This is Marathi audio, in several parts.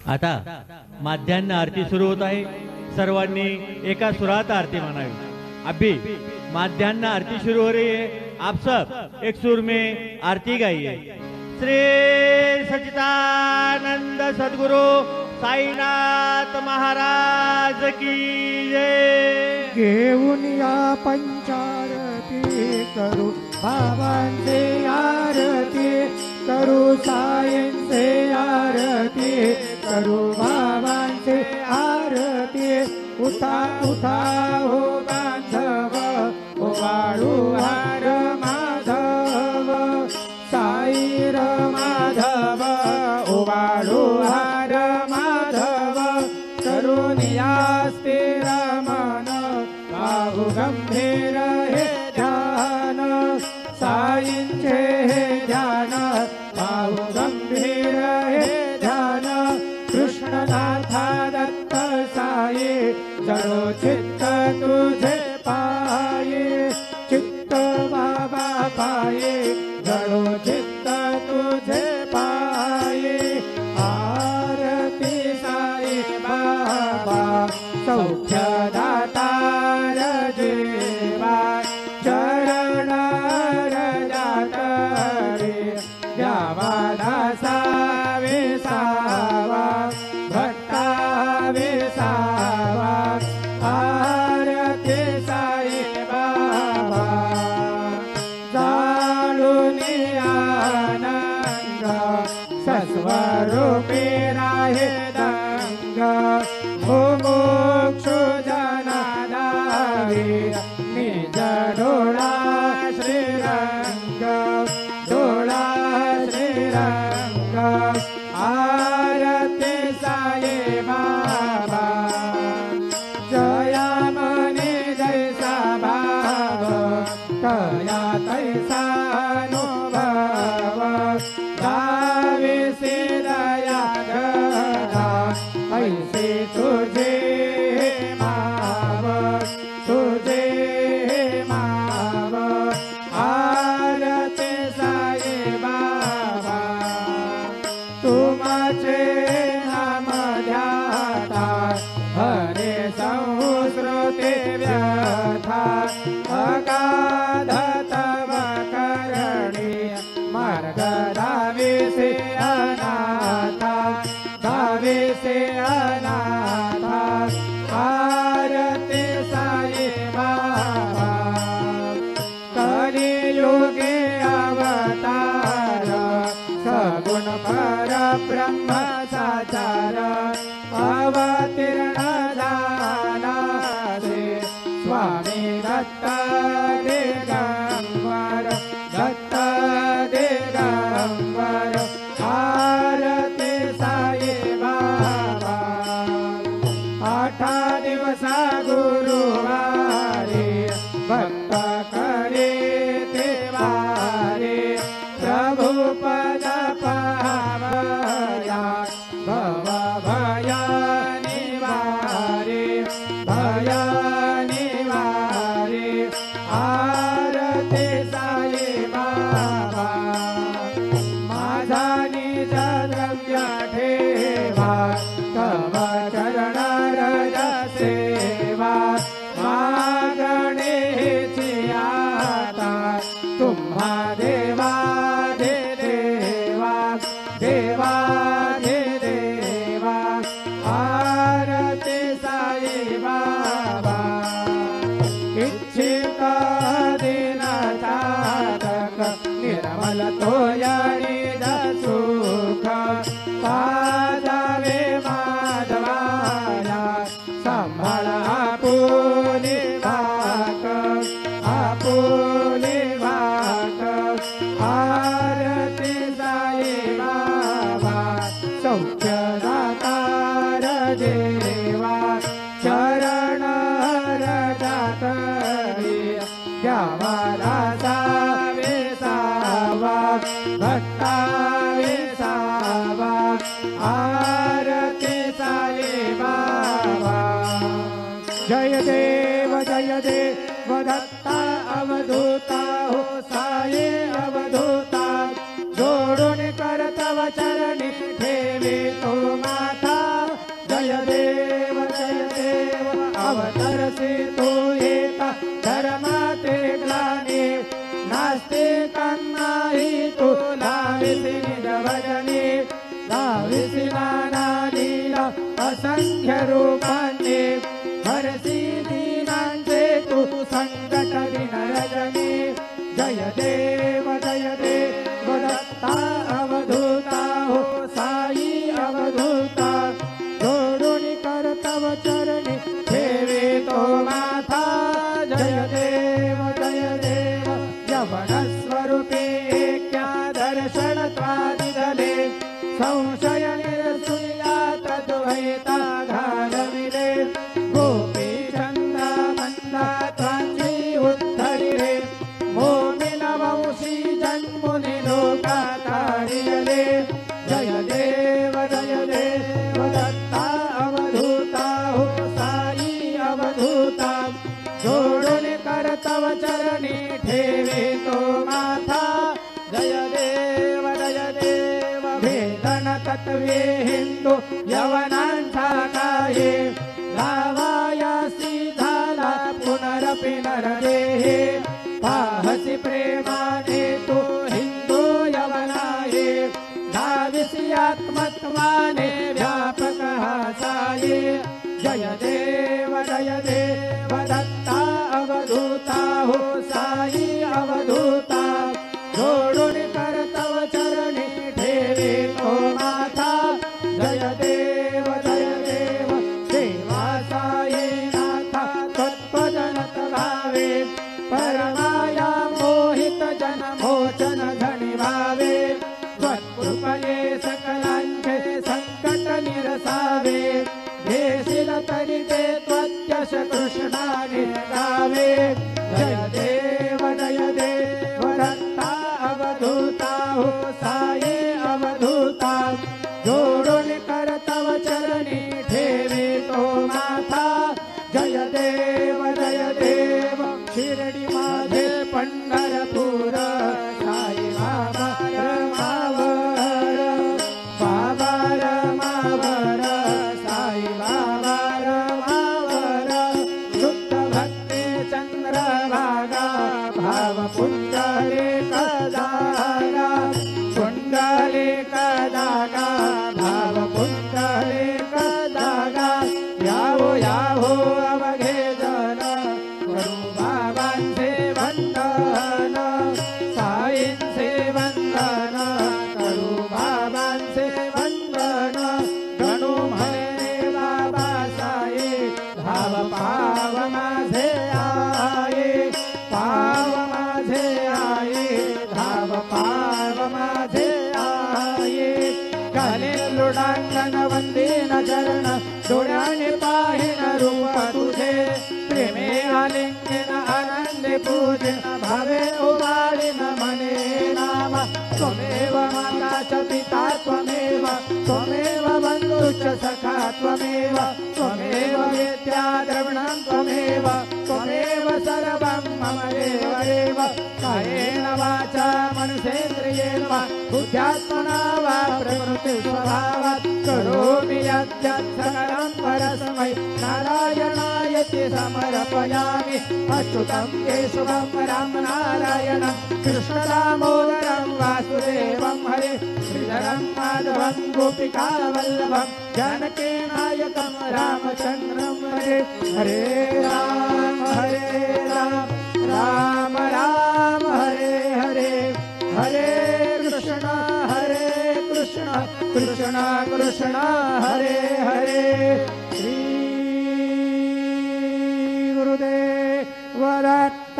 आता माध्यान्ह आरती सुरू होत आहे। सर्वांनी एका सुरात आरती म्हणावी। अभी माध्यान्ह आरती शुरू हो रही है, आप सब एक सुर में आरती गाइए। श्री सच्चिदानंद सद्गुरु साईनाथ महाराज की जय। घेऊन या पंचारती करू बाबांचे आरती करू, सायंचे आरती करू बाबांचे आरती। उठा उठा हो बांधव ओवाळू हार माधव, साईर माधव ओवाळू हार माधव। करून या स्थिर मन पाहू गंभीर हे ध्यान, साईंचे हे ध्यान पाहू गंभीर हे ध्यान। कृष्णनाथा दत्त साई जडो चित्त तुझे पाये, चित्त बाबा पाये जडो चित्त तुझे पाये। आरती साई बाबा सौख्यदातार देवा, चरण रजात रे द्यावा दासा विसावा भक्ता विसावा। आरती साई बाबा जाळून आनंद सस्वरूपी राहे दंग। मोक्ष जनादारी निज डोळा श्रीरंग, डोळा श्रीरंग। आरती साई बाबा जया मने जैसा भाव, तया तैसा अनुभव। गाविसी दया गदा ऐसे तुझे माव, तुझे माव। आरती साई बाबा तुमचे नाम ध्याता, हरे संस्कृती व्यथा। अगाध तव करणी मार्ग धाविसे अनाथा, धाविसे अनाथा। आरती साई बाबा कलियुगे अवतार, सगुण पर ब्रह्म साचार। अवतीर्ण झाला से स्वामी दत्त दिगंबर, दत्त दिगंबर। आरती साई बाबा 8 दिवसा गुरुवारी भक्त करे ते वारे। प्रभु पद पावया भव भया निवारे, भया निवारे। आरती साई बाबा माझा निज द्रव्य ठेवा, तव चरण रज सेवा। मागणेची आता तुम्हा देवा दे देवा, देवा दे देवा। आरती साई बाबा इच्छित दिन साधक, निर्मल तोयणी सुख। पादावे माधवाला सांभाळ आपुले वाक, आपुले वाक। आरती साई बाबा सौख्यदातार देवा, चरण रजात रे द्यावा दासा विसावा भक्ता विसावा। आरती साई बाबा जय देव दत्ता अवधूता हो साई अवधूता। जोडून कर तव चरणी ठेवी तो माथा अवतरसे तो येता धर्माते ग्लानी नास्तिकांनाही तू लाविसी निज भजनी लाविसी नाना लीला असंख्य रूपांनी हरसी दीनांचे तू संकट दिन रजनी जय देव दत्ता अवधूता हो साई अवधूता जोडून करतव चरणी ठेवे तो माथा जय देव यवन स्वरूपी क्या दर्शन त्वादिदले संशय निरसुया तद्वैता घालविले गोपी चंदा मंदा त्वाची उद्धरिले मोमिन वंशी जन्मुनि लोका तारियले जय देव दत्ता अवधूता हो साई अवधूता जोडून करतव चरणी ठेवे तो माथा जय देव भेदन तत्वे हिंदू यवनांचा काये लावायासी झाला पुनरपि नरदेहे पाहसी प्रेमाने तू हिंदू यवनाये धाविसी आत्मत्वाने व्यापक हासाये जय देव दत्ता अवधूता हो साई अवधूता जोडून करतव चरणी ठेवे तो माथा जय देव सेवा साई नाथा तत्पदनत भावे परमाया मोहित जन मोचन धनी भावे त्वत्कृपये सकलांचे संकट निरसावे देशील तरी ते त्वत्यश कृष्णाने गावे जय देव दत्ता अवधूता हो साई अवधूता जोडून करतव चरणी ठेवे तो माथा जय देव शिर्डी माझे पंढरपूर साई बाबा रमावर बाबा रमावर साई बाबा रमावर शुद्ध भक्ती चंद्रभागा भाव पुंडले कदागा भाव पुंडले कदागा यावो अवघे जन करू बाबांचे वंदन साईंचे वंदन करू बाबांचे वंदन गणू म्हणे बाबा साई धाव पाव माझे आये पाव माझे आये धाव पाव माझे आये काले लुडांगण वंदीन चरण डोळ्याने पाहिन रूप तुझे प्रेमे आलिंगन आनंदे पूजन भावे उभाळीन मने नाम त्वमेव माता च पिता त्वमेव बंधुश्च सखा त्वमेव वेद्या द्रविणं त्वमेव सर्वं मम देव कायेन वाचा मनसेन्द्रियेण वा बुद्ध्यात्मना वा प्रकृति स्वभावात् करोमि यद्यत् सकलं परस्मै नारायणायति समर्पयामि अच्युतं केशवं राम नारायणं कृष्णदामोदरं वासुदेवं हरे श्रीधरं माधवं गोपिकावल्लभं जानकीनायकं रामचन्द्रं हरे हरे राम राम राम हरे हरे कृष्ण कृष्ण हरे हरे श्री गुरुदेव दत्त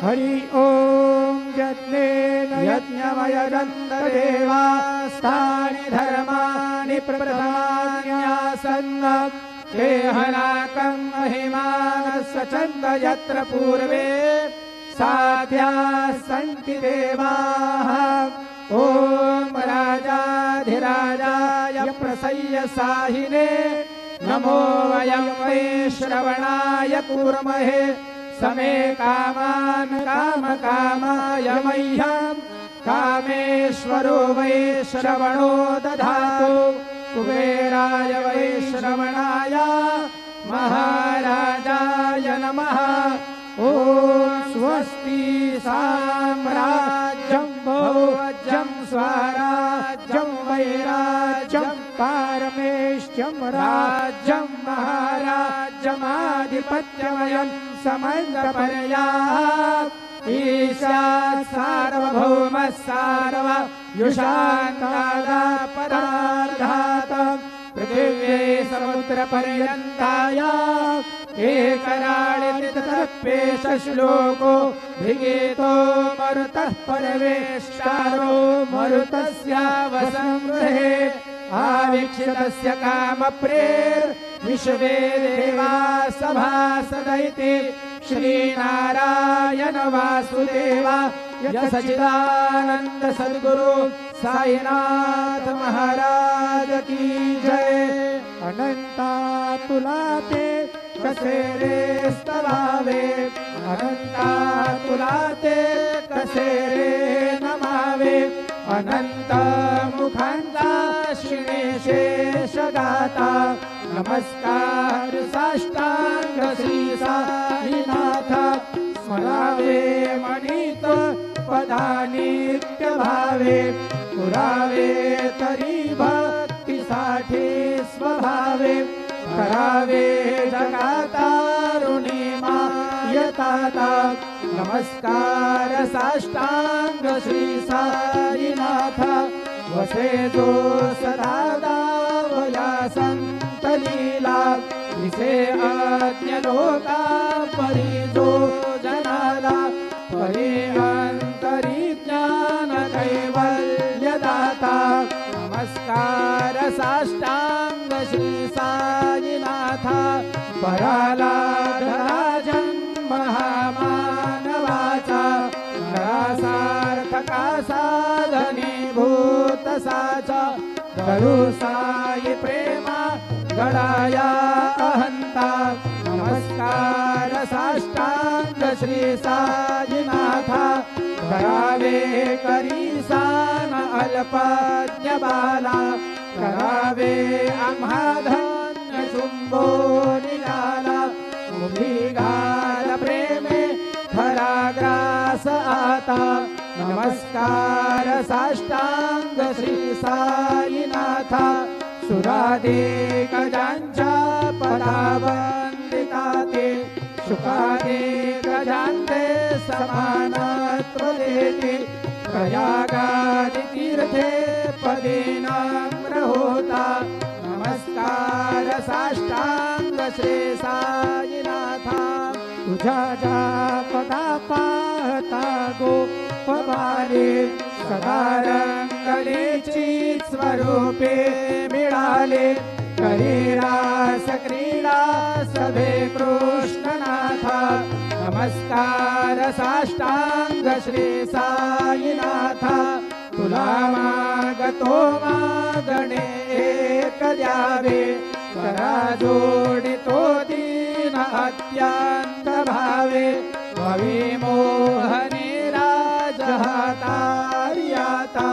हरि ओम यज्ञेन यज्ञमयजन्त देवास्तानि धर्माणि प्रथमान्यासन् देहनाकं महिमानस्य चन्द यत्र पूर्वे साध्याः सन्ति देवाः ओम राजाधिराजाय प्रसय्य साहिने नमो वयं वै श्रवणाय कुर्महे समे कामान् कामकामाय मह्यं कामेश्वरो वै श्रवणो दधातु कुबेराय वै श्रवणाय महाराज नमः ॐ स्वस्ति साम्राज्यं भोज्यं स्वराज्यं वैराज्यं पारमेष्ट्यं राज्यं महाराज्यमाधिपत्यमयं समन्तपर्याप् ईशात् सार्वभौमः सार्वयुषान्तादापरार्धात् पृथिव्यै समुद्रपर्यन्ताया एकराळिततपेश श्लोको भिगीतो मरुतः परवेष्टारो मरुतस्यावसंगृहे आवीक्षितस्य कामप्रेर्विश्वे देवा सभासदैति श्रीनारायण वासुदेवा सच्चिदानंद सद्गुरु साईनाथ महाराज की जय। अनंता तुला ते कसे रे स्तवावे अनंता तुला ते कसे रे नमावे अनंत मुखांचा शिणेशेष गाता नमस्कार साष्टांग श्री साईनाथ स्मरावे मनीत पदानित्य भावे पुरावे तरी भक्तीसाठी स्वभावे करावे जगातारुणिमा यताता नमस्कार साष्टांग श्री साईनाथ वसे जो सदा दावया संत लीला विसे आज्ञ लोका परी जो जनाला परी अंतरी ज्ञान कैवल्य दाता नमस्कार साष्टांग श्री साईनाथ पराला धराजन महामानवाचा नरासार्थका साधने भूत साचा धरू साई प्रेमा गडाया अहंता नमस्कार साष्टांग श्री साईनाथ करावे करीसान अल्पज्ञ बाला करावे आम्हा धन्य शुंभो निघाला उभिगाल प्रेमे खराग्रास आता नमस्कार साष्टांग श्री साईनाथ सुराधिक ज्यांच्या पदावंदिता ते शुकाधिक ज्यांचे समानत्व देते प्रयागादि तीर्थे पदी नम्र होता नमस्कार साष्टांग श्री साईनाथ तुझ्या ज्या पदा पाहता गोपबाले सदा रंगलेची स्वरूपे मिळाले करी रास क्रीडा सभे कृष्णनाथ नमस्कार साष्टांग श्री साईनाथ तुला मागतो मागणे एक द्यावे करा जोडितो दीन अत्यंत भावे भविमोहनी राजहातार्याता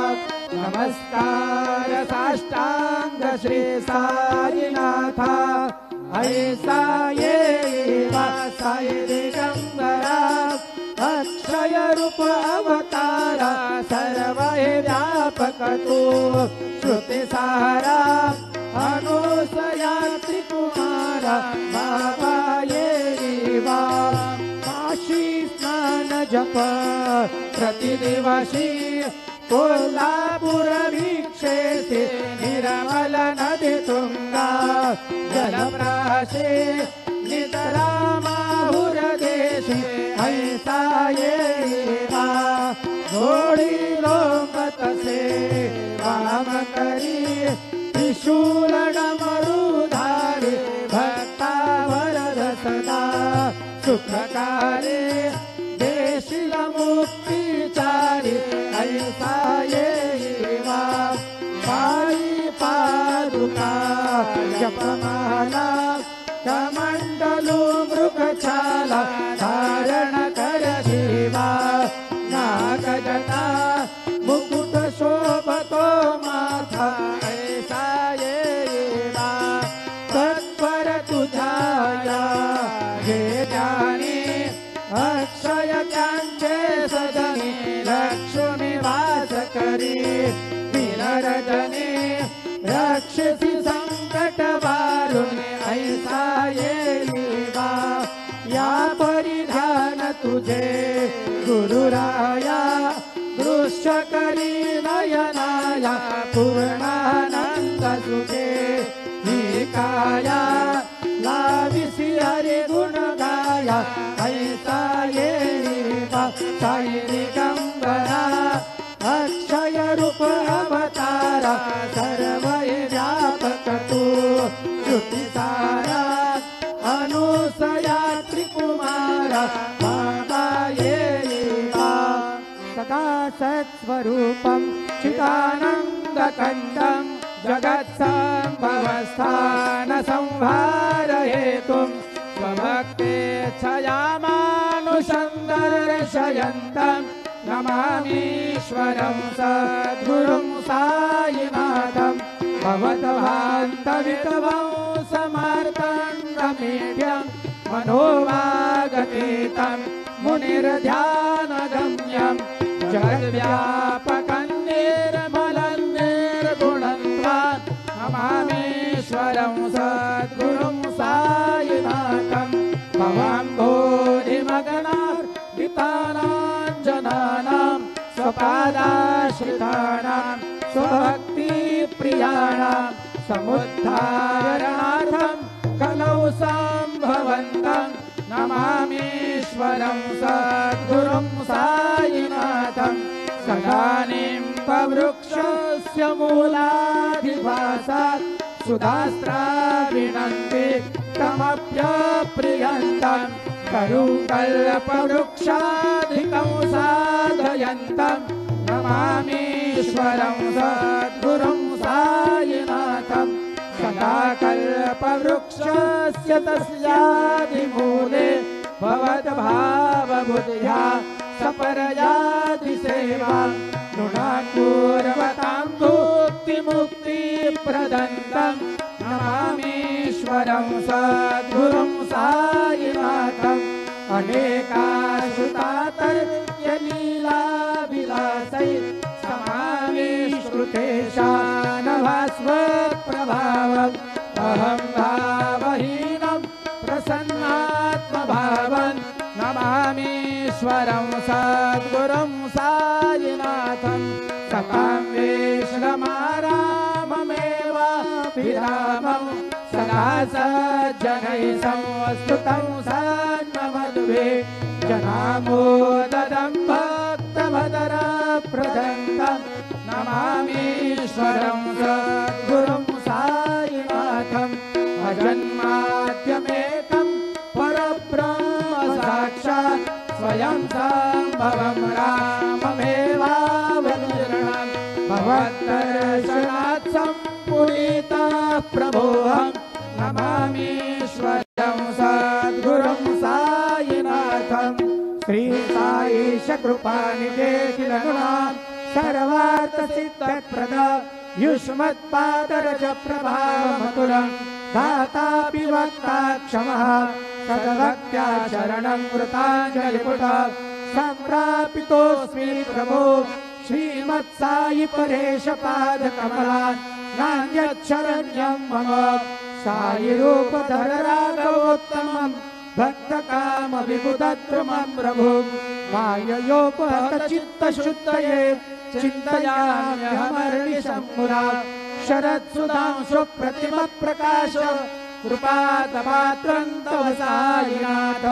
नमस्कार साष्टांग श्री साईनाथ ऐसा ये वासाय दिगंबरा अक्षय रूप अवतारा सर्व हे व्यापक तू श्रुती सारा अनुसया त्रिकुमारा बाबा ये वा काशी स्नान जप प्रतिदिवशी कोल्हापूर वीक्षेते निर्मल नदी तुंगा जलप्राशे नितरामाहुर देशे ऐसा ये वा जोडी लोकतसे वाम करी त्रिशूल डमरुधारी भक्ता वरद सदा सुखकारे देशील मुक्तीचारी ऐसा ये वा पायी पादुका जपमाला कमंडलू मृगछाला धारण कर शिवा नागजटा मुकुट शोभतो माथा ऐसा ये वा तत्पर तुझाया हे ज्ञान अक्षय ज्ञानचे सदनी लक्ष्मी वास करी विनरजनी रक्षसी संकट वारुणी ऐसा येईवा या परिधान तुझे गुरुराया दृश्य करी नयनाया पूर्णानंद सुखे ही काया लाविसी हरि गुण गाया ऐसा येईवा साई दिगंबरा अक्षय रूप अवतारा सर्व व्यापक तू श्रुति सारा अनुसया त्रिकुमारा बाबा येईवा सदा सत्स्वरूपं चिदानन्दकण्डं जगत्सम्भवस्थान संहार हेतुं स्वभक्तेच्छया मानुषं नमामीश्वरं सद्गुरुं साईनाथं भवद्भान्तविकवं समर्थन्नमीड्यं मनोवागतीतं मुनिर्ध्यानगम्यं जगद्व्यापकं निर्मलं निर्गुणं त्वां नमामीश्वरं सद्गुरुं साईनाथं भवां बोधिमगनार्पितानाञ्जनानां स्वपादाश्रितानां स्वभक्तिप्रियाणां समुद्धारणार्थं कलौ सम्भवन्तं नमामीश्वरं सद्गुरुं साईनाथं सदानीं पवृक्षस्य मूलाधिवासात् सुधास्त्राविणन्ति तमप्यप्रियन्तं करुकल्पवृक्षाधिकं साधयन्तं नमामीश्वरं सद्गुरुं साईनाथं सदाकल्पवृक्षस्य तस्यादिमूले भवद्भावबुद्ध्या सपरयादिसेवा नृणाकुर्वतां भुक्तिमुक्तिप्रदन्तं नमामीश्वरं सद्गुरुं साईनाथम् अनेकाश्रुतातर्क्यलीलाविलासै समाविष्कृतेशानभास्वप्रभावम् अहं भावहीनं प्रसन्नात्मभावं नमामीश्वरं सद्गुरुं साईनाथं सतां विश्रमाराममेवाभिरामं सदा सज्जनैः संस्तुतं सन्ममद्भिः जनामोददं भक्तभदरप्रदन्तं नमामीश्वरं सद्गुरुं साईनाथम् अजन्माद्यमेकं परब्रह्म साक्षात् स्वयं सम्भवं राममेवावतीर्णं भवद्दर्शनात् सम्पुनीतः प्रभोऽहं नमामीश्वरं सद्गुरुं साईनाथं श्री साईश कृपानिधे किलगुणां सर्वार्थसिद्धप्रद युष्मत्पादरज प्रभावमतुलं दातापि वक्ता क्षमः सद्भक्त्या शरणं कृताञ्जलिपुटः सम्प्रापितोऽस्मि प्रभो श्रीमत्साई परेश पादकमलान् नान्यच्छरण्यं मम साई रूपधर राघवोत्तमं भक्तकामविबुधद्रुमं प्रभुं माययोपहतचित्तशुद्धये चिन्तयाम्यहमर्निशं मुदा शरत्सुधांशु प्रतिमप्रकाश कृपातपात्रं तव साईनाथ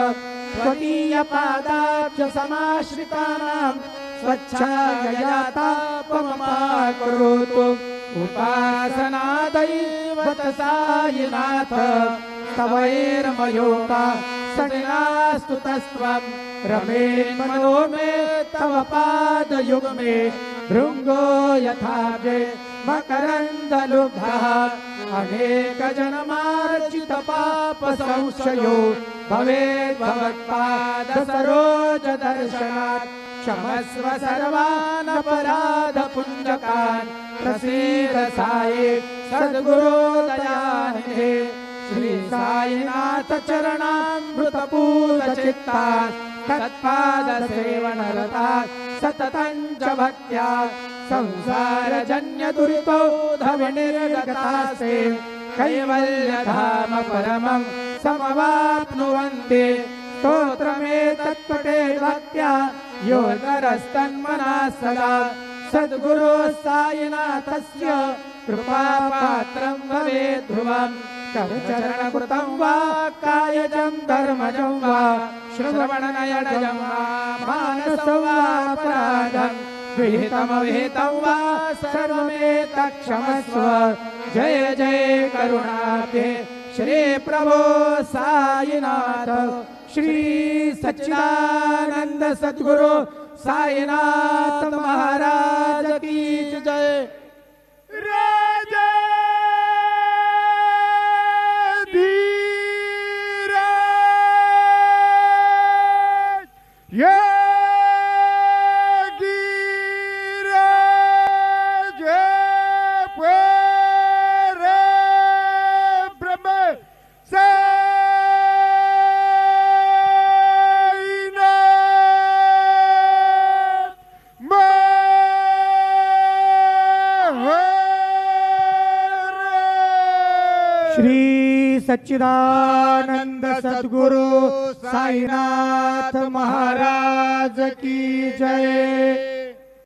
त्वदीयपादाब्ज समाश्रितानां स्वच्छायया तापमपाकरोतु उपासनादैवत साईनाथ तवैर्मयोगा सदिनास्तु तस्त्वं रमेन्मनो मे तव पादयुग्मे भृङ्गो यथाब्जे मकरन्दलुब्धः अनेकजन्मार्जितपापसंशयो भवेद् भवत्पादसरोजदर्शनात् क्षमस्व सर्वान् अपराधपुञ्जकान् प्रसीद साई सद्गुरो दयानिधे श्री साईनाथ चरणामृतपूतचित्तान् तत्पादसेवनरता सततं च भक्त्या संसारजन्य दुरितो धवनिर्गतास्ते कैवल्यधाम परमं समवाप्नुवन्ति स्तोत्रमेतत्पठे भक्त्या यो नरस्तन्मनः सदा सद्गुरो साईनाथस्य कृपापात्रं भवेत् ध्रुवम् करचरणकृतं वा कायजं धर्मजं वा श्रवणनयनजं वा मानसं वा अपराधं विहितमविहितं वा सर्वमेतत्क्षमस्व जय जय करुणाब्धे श्री प्रभो साईनाथ श्री सच्चिदानंद सद्गुरु साईनाथ महाराज की जय। श्री सच्चिदानंद सद्गुरु साईनाथ महाराज की जय।